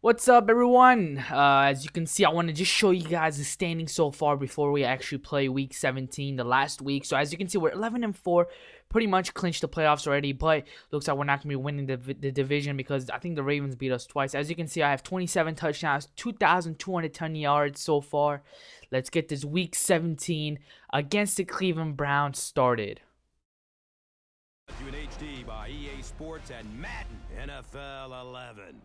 What's up, everyone? As you can see, I want to just show you guys the standing so far before we actually play week 17, the last week. So as you can see, we're 11-4, pretty much clinched the playoffs already, but looks like we're not going to be winning the division because I think the Ravens beat us twice. As you can see, I have 27 touchdowns, 2,210 yards so far. Let's get this week 17 against the Cleveland Browns started. In HD by EA Sports and Madden NFL 11.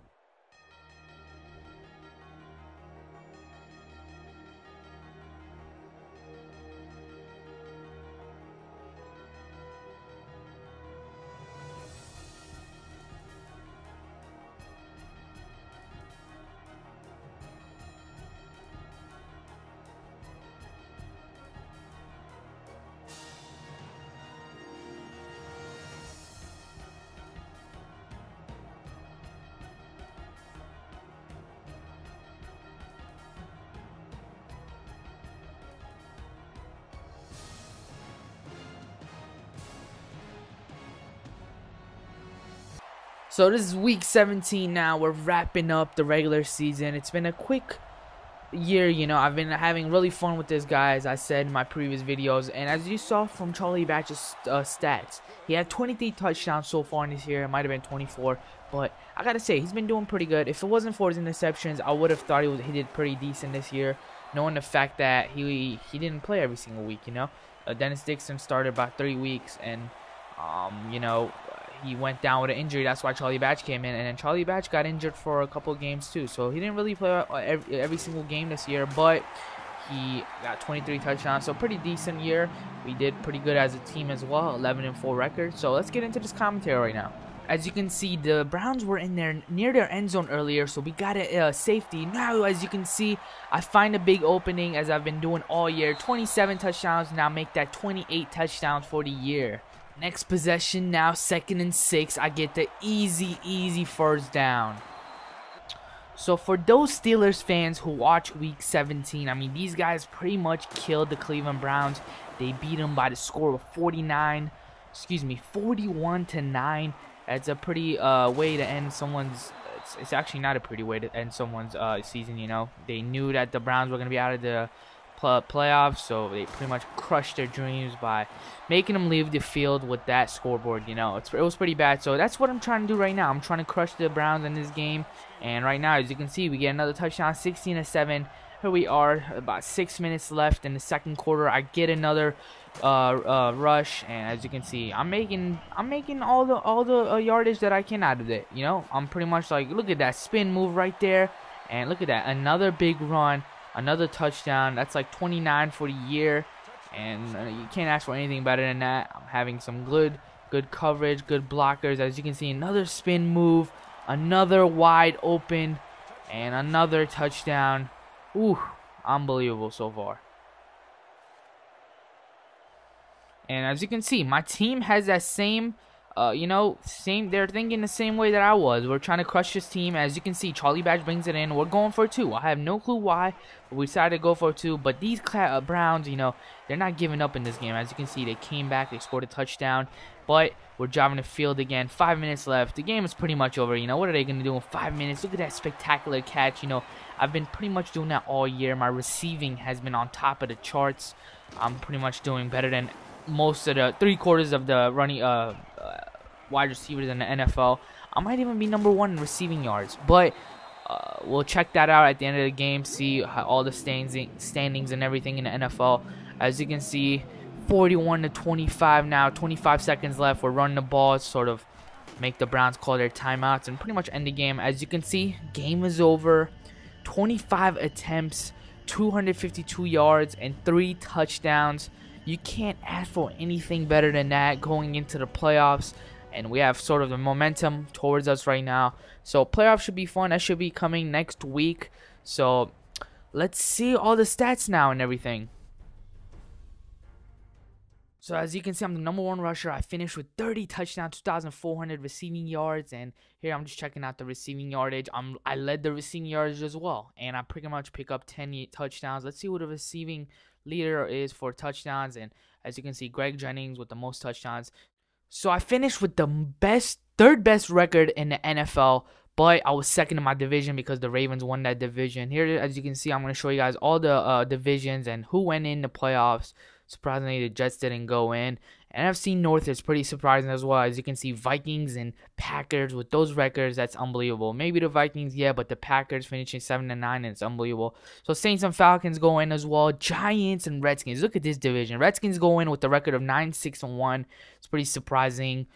So this is week 17 now. We're wrapping up the regular season. It's been a quick year, you know. I've been having really fun with this guy, as I said in my previous videos. And as you saw from Charlie Batch's stats, he had 23 touchdowns so far in this year. It might have been 24, but I gotta say, he's been doing pretty good. If it wasn't for his interceptions, I would have thought he did pretty decent this year, knowing the fact that he didn't play every single week, you know. Dennis Dixon started about 3 weeks, and you know, he went down with an injury. That's why Charlie Batch came in, and then Charlie Batch got injured for a couple of games too, so he didn't really play every single game this year, but he got 23 touchdowns, so pretty decent year. We did pretty good as a team as well, 11-4 record. So let's get into this commentary right now. As you can see, the Browns were in there near their end zone earlier, so we got a safety. Now, as you can see, I find a big opening, as I've been doing all year. 27 touchdowns, now make that 28 touchdowns for the year. Next possession now, 2nd and 6. I get the easy first down. So for those Steelers fans who watch week 17, I mean, these guys pretty much killed the Cleveland Browns. They beat them by the score of 41-9. That's a pretty way to end someone's. It's actually not a pretty way to end someone's season, you know. They knew that the Browns were going to be out of the playoffs, so they pretty much crushed their dreams by making them leave the field with that scoreboard, you know. It was pretty bad. So that's what I'm trying to do right now. I'm trying to crush the Browns in this game, and right now, as you can see, we get another touchdown, 16-7. Here we are, about 6 minutes left in the second quarter. I get another rush, and as you can see, I'm making all the yardage that I can out of it, you know. I'm pretty much like, look at that spin move right there, and look at that, another big run. Another touchdown. That's like 29 for the year, and you can't ask for anything better than that. I'm having some good coverage, good blockers. As you can see, another spin move, another wide open, and another touchdown. Ooh, unbelievable so far. And as you can see, my team has that same you know, they're thinking the same way that I was. We're trying to crush this team. As you can see, Charlie Batch brings it in. We're going for 2. I have no clue why, but we decided to go for 2. But these Browns, you know, they're not giving up in this game. As you can see, they came back. They scored a touchdown. But we're driving the field again. 5 minutes left. The game is pretty much over. You know, what are they going to do in 5 minutes? Look at that spectacular catch. You know, I've been pretty much doing that all year. My receiving has been on top of the charts. I'm pretty much doing better than most of the 3/4 of the running wide receivers in the NFL. I might even be number 1 in receiving yards, but we'll check that out at the end of the game, see how all the standings and everything in the NFL. As you can see, 41-25 now, 25 seconds left. We're running the ball, sort of make the Browns call their timeouts and pretty much end the game. As you can see, game is over. 25 attempts, 252 yards, and 3 touchdowns. You can't ask for anything better than that going into the playoffs. And we have sort of the momentum towards us right now. So playoffs should be fun. That should be coming next week. So let's see all the stats now and everything. So as you can see, I'm the number 1 rusher. I finished with 30 touchdowns, 2,400 receiving yards. And here I'm just checking out the receiving yardage. I led the receiving yardage as well. And I pretty much pick up 10 touchdowns. Let's see what the receiving leader is for touchdowns. And as you can see, Greg Jennings with the most touchdowns. So I finished with the third best record in the NFL, but I was second in my division because the Ravens won that division. Here, as you can see, I'm going to show you guys all the divisions and who went in the playoffs. Surprisingly, the Jets didn't go in. NFC North is pretty surprising as well. As you can see, Vikings and Packers with those records, that's unbelievable. Maybe the Vikings, yeah, but the Packers finishing 7-9, and it's unbelievable. So Saints and Falcons go in as well. Giants and Redskins. Look at this division. Redskins go in with the record of 9-6-1. It's pretty surprising.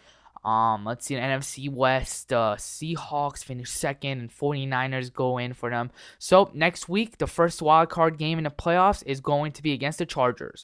Let's see, the NFC West, Seahawks finish second, and 49ers go in for them. So next week, the first wild card game in the playoffs is going to be against the Chargers.